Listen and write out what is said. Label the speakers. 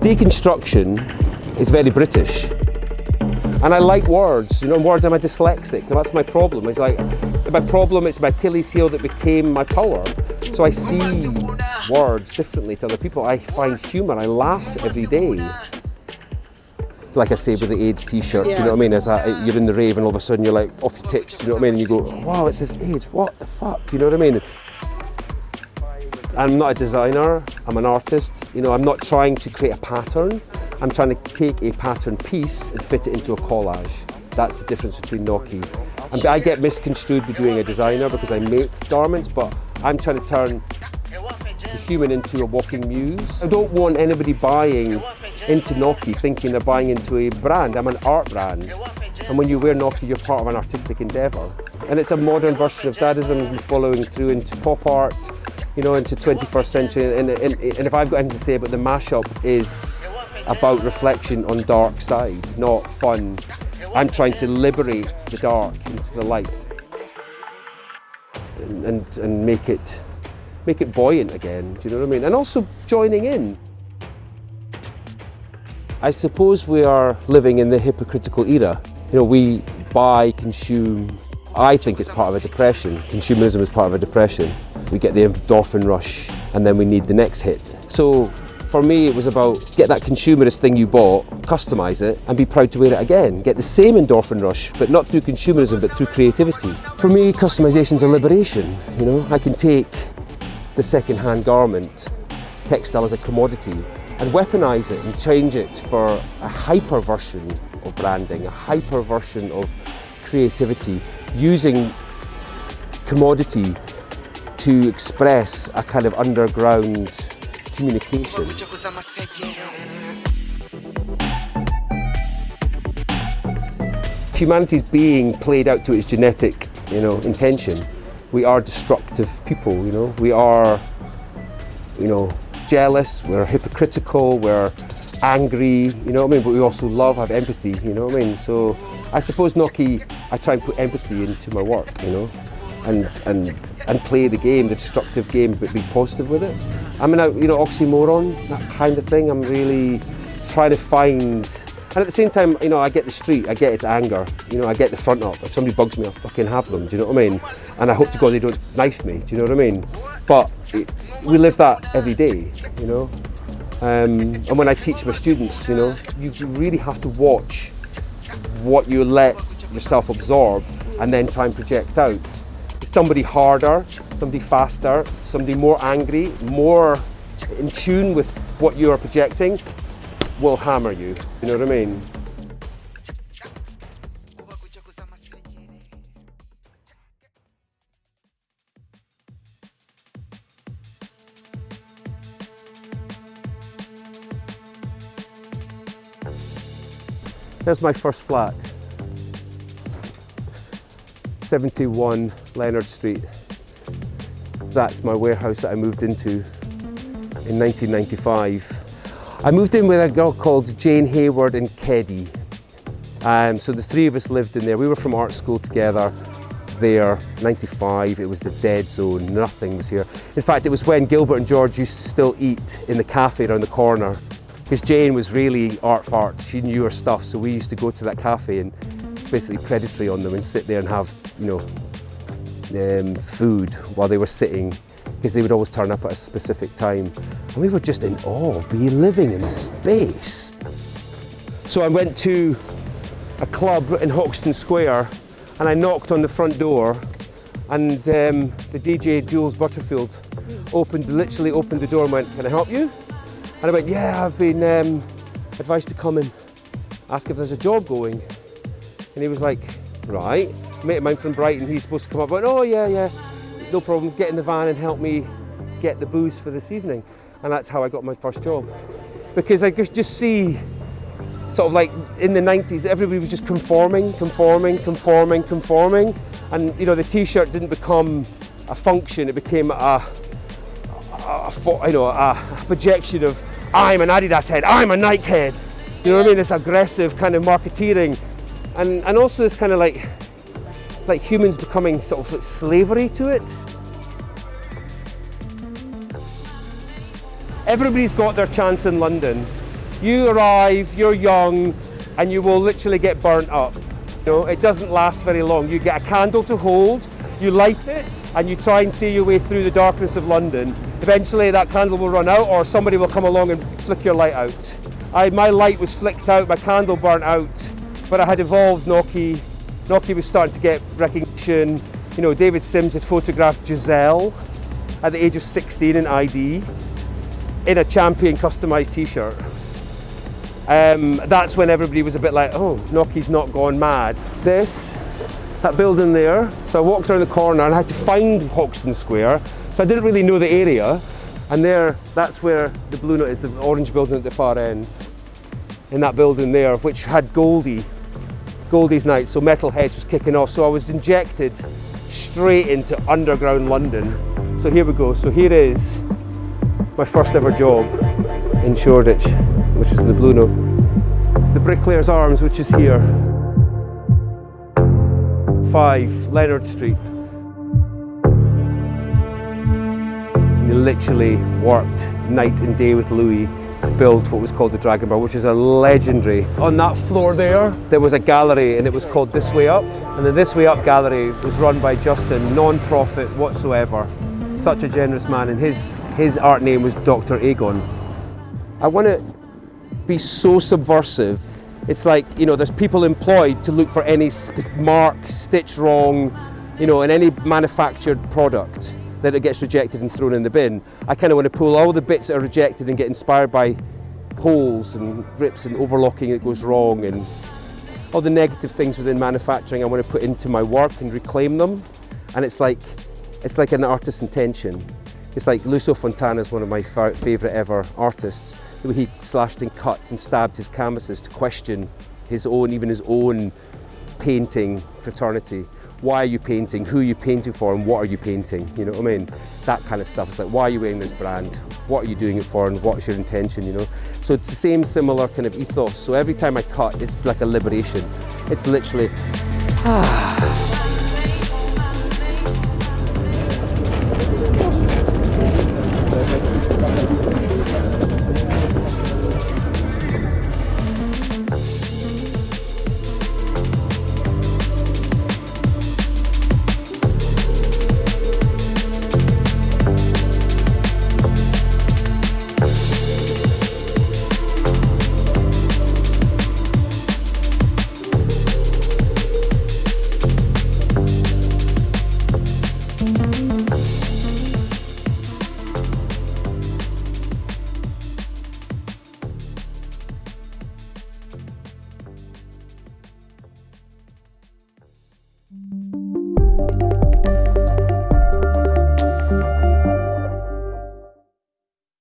Speaker 1: Deconstruction is very British. And I like words, you know, words, I'm a dyslexic, and that's my problem. It's like, my problem is my Achilles heel that became my power. So I see words differently to other people. I find humour, I laugh every day. Like I say with the AIDS t-shirt, do you know what I mean? As you're in the rave and all of a sudden you're like off your tits, do you know what I mean? And you go, wow, it says AIDS, what the fuck, you know what I mean? I'm not a designer, I'm an artist. You know, I'm not trying to create a pattern. I'm trying to take a pattern piece and fit it into a collage. That's the difference between Noki. And I get misconstrued with doing a designer because I make garments, but I'm trying to turn the human into a walking muse. I don't want anybody buying into Noki thinking they're buying into a brand. I'm an art brand. And when you wear Noki, you're part of an artistic endeavour. And it's a modern version of Dadaism following through into pop art, you know, into 21st century. And if I've got anything to say about the mashup is about reflection on dark side, not fun. I'm trying to liberate the dark into the light and make it buoyant again, do you know what I mean? And also joining in. I suppose we are living in the hypocritical era. You know, we buy, consume. I think it's part of a depression. Consumerism is part of a depression. We get the endorphin rush and then we need the next hit. So for me, it was about get that consumerist thing you bought, customise it, and be proud to wear it again. Get the same endorphin rush, but not through consumerism, but through creativity. For me, customisation's a liberation. You know, I can take the second-hand garment, textile as a commodity, and weaponise it and change it for a hyper version of branding, a hyper version of creativity, using commodity to express a kind of underground communication. Humanity is being played out to its genetic, you know, intention. We are destructive people, you know. We are, you know, jealous, we're hypocritical, we're angry, you know what I mean? But we also love, have empathy, you know what I mean? So I suppose Noki, I try and put empathy into my work, you know, and play the game, the destructive game, but be positive with it. I'm in a, you know, oxymoron, that kind of thing. I'm really trying to find, and at the same time, you know, I get the street, I get its anger, you know, I get the front up. If somebody bugs me, I'll fucking have them, do you know what I mean? And I hope to God they don't knife me, do you know what I mean? But we live that every day, you know? And when I teach my students, you know, you really have to watch what you let yourself absorb and then try and project out. Somebody harder, somebody faster, somebody more angry, more in tune with what you are projecting will hammer you, you know what I mean? There's my first flat, 71 Leonard Street. That's my warehouse that I moved into in 1995. I moved in with a girl called Jane Hayward and Keddy. So the three of us lived in there. We were from art school together there, 95. It was the dead zone, nothing was here. In fact, it was when Gilbert and George used to still eat in the cafe around the corner. Because Jane was really art fart, she knew her stuff, so we used to go to that cafe and basically predatory on them and sit there and have, you know, food while they were sitting, because they would always turn up at a specific time. And we were just in awe, be living in space. So I went to a club in Hoxton Square and I knocked on the front door, and the DJ Jules Butterfield literally opened the door and went, "Can I help you?" And I went, "Yeah, I've been advised to come and ask if there's a job going." And he was like, "Right." A mate of mine from Brighton, he's supposed to come up. I went, "Oh yeah, no problem, get in the van and help me get the booze for this evening." And that's how I got my first job. Because I could just see, sort of like in the 90s, everybody was just conforming. And you know, the t-shirt didn't become a function, it became a projection of, I'm an Adidas head, I'm a Nike head. You know what I mean? This aggressive kind of marketeering. And also this kind of like humans becoming sort of like slavery to it. Everybody's got their chance in London. You arrive, you're young, and you will literally get burnt up. You know, it doesn't last very long. You get a candle to hold, you light it, and you try and see your way through the darkness of London. Eventually that candle will run out, or somebody will come along and flick your light out. My light was flicked out, my candle burnt out, but I had evolved Noki. Noki was starting to get recognition. You know, David Sims had photographed Giselle at the age of 16 in ID in a Champion customized t-shirt. That's when everybody was a bit like, oh, Noki's not gone mad. That building there, so I walked around the corner and I had to find Hoxton Square, so I didn't really know the area. And that's where the Blue Note is, the orange building at the far end. In that building there, which had Goldie's night, so Metalheads was kicking off, so I was injected straight into underground London. So here we go, so here is my first ever job in Shoreditch, which is in the Blue Note. The Bricklayer's Arms, which is here. 5 Leonard Street. We literally worked night and day with Louis to build what was called the Dragon Bar, which is a legendary. On that floor there was a gallery and it was called This Way Up. And the This Way Up gallery was run by Justin, non-profit whatsoever. Such a generous man, and his art name was Dr. Agon. I want to be so subversive. It's like, you know, there's people employed to look for any mark, stitch wrong, you know, in any manufactured product that it gets rejected and thrown in the bin. I kind of want to pull all the bits that are rejected and get inspired by holes and rips and overlocking that goes wrong, and all the negative things within manufacturing I want to put into my work and reclaim them. And it's like an artist's intention. It's like Lucio Fontana is one of my favourite ever artists. The way he slashed and cut and stabbed his canvases to question even his own painting fraternity. Why are you painting? Who are you painting for? And what are you painting? You know what I mean? That kind of stuff. It's like, why are you wearing this brand? What are you doing it for? And what's your intention, you know? So it's the same similar kind of ethos. So every time I cut, it's like a liberation. It's literally,